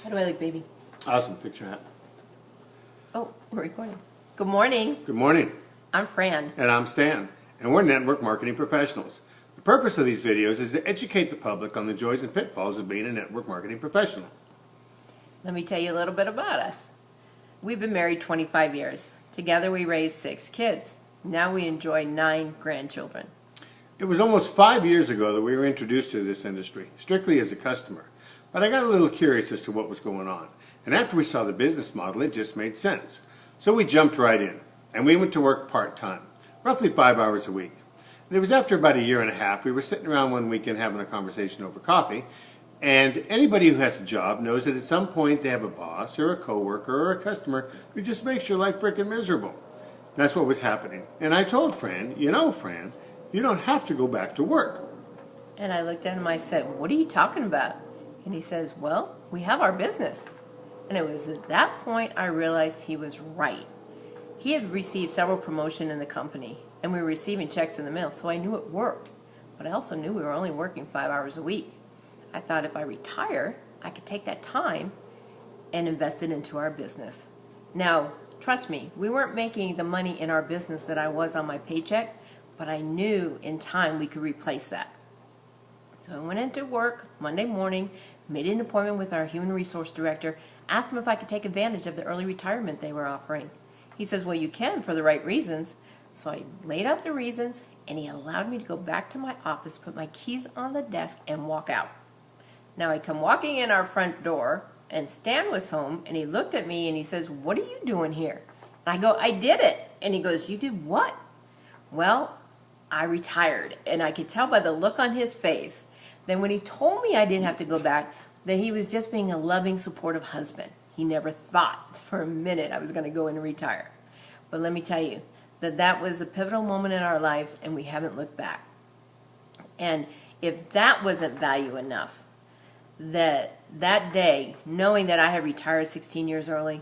How do I look, baby? Awesome. Picture that. Oh, we're recording. Good morning. Good morning. I'm Fran. And I'm Stan. And we're network marketing professionals. The purpose of these videos is to educate the public on the joys and pitfalls of being a network marketing professional. Let me tell you a little bit about us. We've been married 25 years. Together we raised 6 kids. Now we enjoy 9 grandchildren. It was almost 5 years ago that we were introduced to this industry, strictly as a customer. But I got a little curious as to what was going on. And after we saw the business model, it just made sense. So we jumped right in. And we went to work part-time, roughly 5 hours a week. And it was after about a year and a half, we were sitting around one weekend having a conversation over coffee. And anybody who has a job knows that at some point they have a boss or a coworker or a customer who just makes your life freaking miserable. That's what was happening. And I told Fran, Fran, you don't have to go back to work. And I looked at him and I said, what are you talking about? And he says, well, we have our business. And it was at that point I realized he was right. He had received several promotions in the company, and we were receiving checks in the mail, so I knew it worked. But I also knew we were only working 5 hours a week. I thought if I retire, I could take that time and invest it into our business. Now, trust me, we weren't making the money in our business that I was on my paycheck, but I knew in time we could replace that. So I went into work Monday morning, made an appointment with our human resource director, asked him if I could take advantage of the early retirement they were offering. He says, well, you can for the right reasons. So I laid out the reasons, and he allowed me to go back to my office, put my keys on the desk, and walk out. Now I come walking in our front door, and Stan was home, and he looked at me, and he says, what are you doing here? And I go, I did it. And he goes, you did what? Well, I retired, and I could tell by the look on his face that when he told me I didn't have to go back, that he was just being a loving, supportive husband. He never thought for a minute I was going to go in and retire. But let me tell you that was a pivotal moment in our lives, and we haven't looked back. And if that wasn't value enough, that day, knowing that I had retired 16 years early,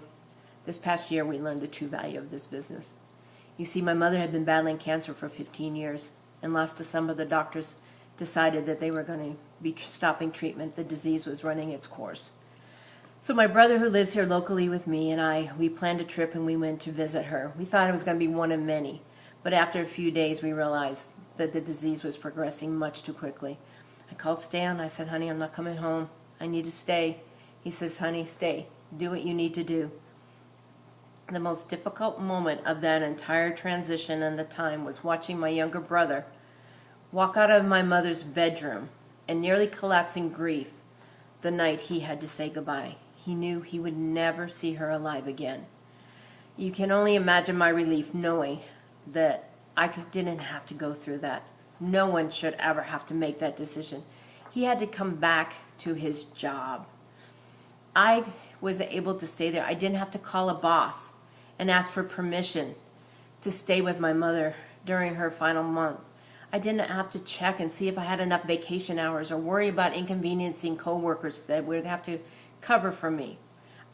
this past year we learned the true value of this business. You see, my mother had been battling cancer for 15 years, and last December the doctors decided that they were going to be stopping treatment. The disease was running its course. So my brother, who lives here locally with me, and we planned a trip and we went to visit her. We thought it was going to be one of many, but after a few days we realized that the disease was progressing much too quickly. I called Stan. I said, honey, I'm not coming home. I need to stay. He says, honey, stay. Do what you need to do. The most difficult moment of that entire transition and the time was watching my younger brother walk out of my mother's bedroom and nearly collapse in grief the night he had to say goodbye. He knew he would never see her alive again. You can only imagine my relief knowing that I didn't have to go through that. No one should ever have to make that decision. He had to come back to his job. I was able to stay there. I didn't have to call a boss and ask for permission to stay with my mother during her final month. I didn't have to check and see if I had enough vacation hours or worry about inconveniencing coworkers that would have to cover for me.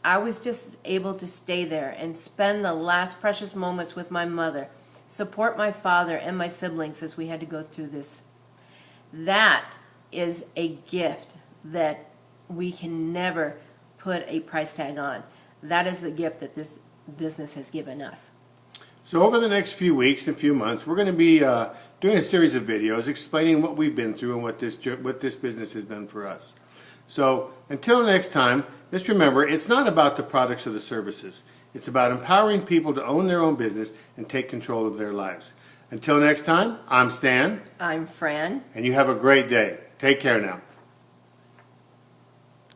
I was just able to stay there and spend the last precious moments with my mother, support my father and my siblings as we had to go through this. That is a gift that we can never put a price tag on. That is the gift that this business has given us. So over the next few weeks and few months, we're going to be doing a series of videos explaining what we've been through and what this business has done for us. So until next time, just remember, it's not about the products or the services. It's about empowering people to own their own business and take control of their lives. Until next time, I'm Stan. I'm Fran. And you have a great day. Take care now.